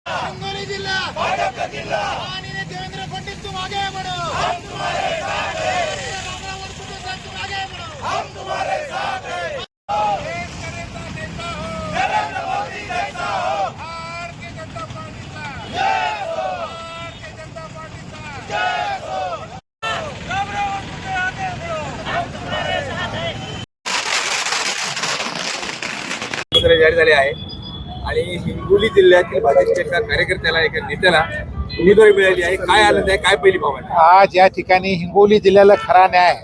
हिंगोली जिल्हा भाजपचा जिल्हा आणि देवेंद्र फडणवीस तुम आगे बढ़ो, हम तुम्हारे साथ हैं, रामराव तुम आगे बढ़ो, हम तुम्हारे साथ हैं। देश करेगा नेता हो नरेंद्र मोदी जैसा हो, भारतीय जनता पार्टी का जय हो, भारतीय जनता पार्टी का जय हो, रामराव तुम आगे बढ़ो, हम तुम्हारे साथ हैं। जारी झाले आहे आणि हिंगोली जिल्ह्यातील भाजपच्या एका कार्यकर्त्याला एका नेत्याला उमेदवारी मिळाली आहे. काय आनंद आहे, काय पहिली भावना? आज या ठिकाणी हिंगोली जिल्ह्याला खरा न्याय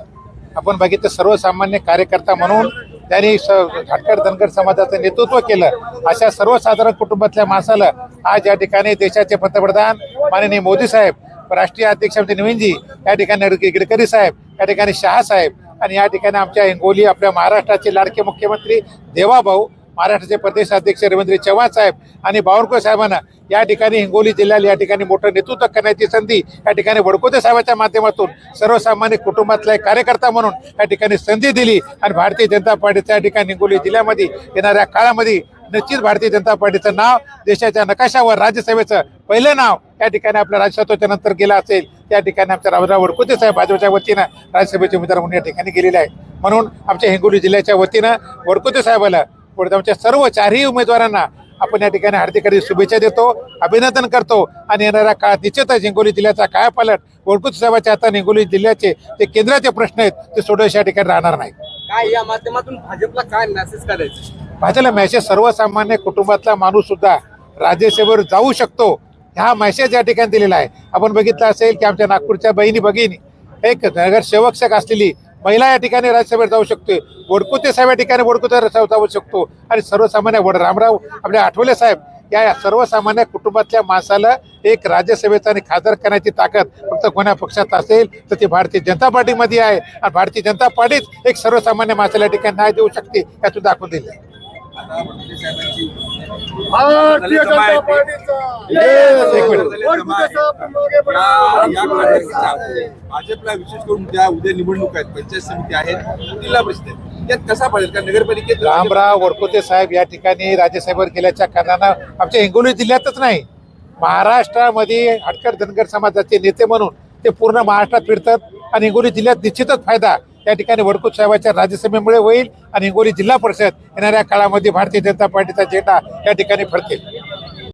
आपण बघितलं. सर्वसामान्य कार्यकर्ता म्हणून त्यांनी घाटकर धनगर समाजाचं नेतृत्व केलं. अशा सर्वसाधारण कुटुंबातल्या माणसाला आज या ठिकाणी देशाचे पंतप्रधान माननीय मोदी साहेब, राष्ट्रीय अध्यक्ष नवीनजी, या ठिकाणी गडकरी साहेब, या ठिकाणी शहा साहेब आणि या ठिकाणी आमच्या हिंगोली आपल्या महाराष्ट्राचे लाडके मुख्यमंत्री देवाभाऊ, महाराष्ट्राचे प्रदेश अध्यक्ष रवींद्र चव्हाण साहेब आणि बावनकुळे साहेबांना या ठिकाणी हिंगोली जिल्ह्याला या ठिकाणी मोठं नेतृत्व करण्याची संधी या ठिकाणी वडकुते साहेबांच्या माध्यमातून सर्वसामान्य कुटुंबातला एक कार्यकर्ता म्हणून या ठिकाणी संधी दिली आणि भारतीय जनता पार्टीच्या या ठिकाणी हिंगोली जिल्ह्यामध्ये येणाऱ्या काळामध्ये निश्चित भारतीय जनता पार्टीचं नाव देशाच्या नकाशावर राज्यसभेचं पहिलं नाव या ठिकाणी आपल्या राज्यसभेच्या नंतर गेलं असेल. त्या ठिकाणी आमच्या रामराव वडकुते साहेब भाजपच्या वतीनं राज्यसभेचे उमेदवार म्हणून या ठिकाणी गेलेले आहे. म्हणून आमच्या हिंगोली जिल्ह्याच्या वतीनं वडकुते साहेबाला आमच्या सर्व चारही उमेदवारांना आपण या ठिकाणी हार्दिक शुभेच्छा देतो, अभिनंदन करतो आणि येणाऱ्या काळात निश्चितच हिंगोली जिल्ह्याचा कायापालट वडकुते साहेबांच्या हाताने हिंगोली जिल्ह्याचे जे केंद्राचे प्रश्न आहेत ते सोडवण्याच्या या ठिकाणी राहणार नाही. काय या माध्यमातून भाजपला काय मेसेज करायचं? भाजपला मेसेज सर्वसामान्य कुटुंबातला माणूस सुद्धा राज्यसभेवर जाऊ शकतो हा मेसेज या ठिकाणी दिलेला आहे. आपण बघितलं असेल की आमच्या नागपूरच्या भगिनी एक नगरसेवक असलेली महिला या ठिकाणी राज्यसभेत जाऊ शकते. वडकुते साहेब या ठिकाणी वडकुते जाऊ शकतो आणि सर्वसामान्य रामराव आपले आठवले साहेब या सर्वसामान्य कुटुंबातल्या माणसाला एक राज्यसभेचा आणि खासदार करण्याची ताकद फक्त कोण्या पक्षात असेल तर ती भारतीय जनता पार्टीमध्ये आहे आणि भारतीय जनता पार्टीच एक सर्वसामान्य माणसाला या ठिकाणी न्याय देऊ शकते यातून दाखवून दिले. भारतीय जनता पार्टीचा भाजपला विशेष करून ज्या उद्या निवडणूक आहेत, पंचायत समिती आहेत, जिल्हा परिषद यात कसा पाहिजे? कारण नगरपालिकेत रामराव वडकुते साहेब या ठिकाणी राज्यसभेवर गेल्याच्या कारणानं आमच्या हिंगोली जिल्ह्यातच नाही महाराष्ट्रामध्ये घाटकर धनगर समाजाचे नेते म्हणून ते पूर्ण महाराष्ट्रात फिरतात आणि हिंगोली जिल्ह्यात निश्चितच फायदा या ठिकाणी वडकुते साहेबांच्या राज्यसभेमुळे होईल आणि हिंगोली जिल्हा परिषद येणाऱ्या काळामध्ये भारतीय जनता पार्टीचा झेंडा या ठिकाणी फडकेल.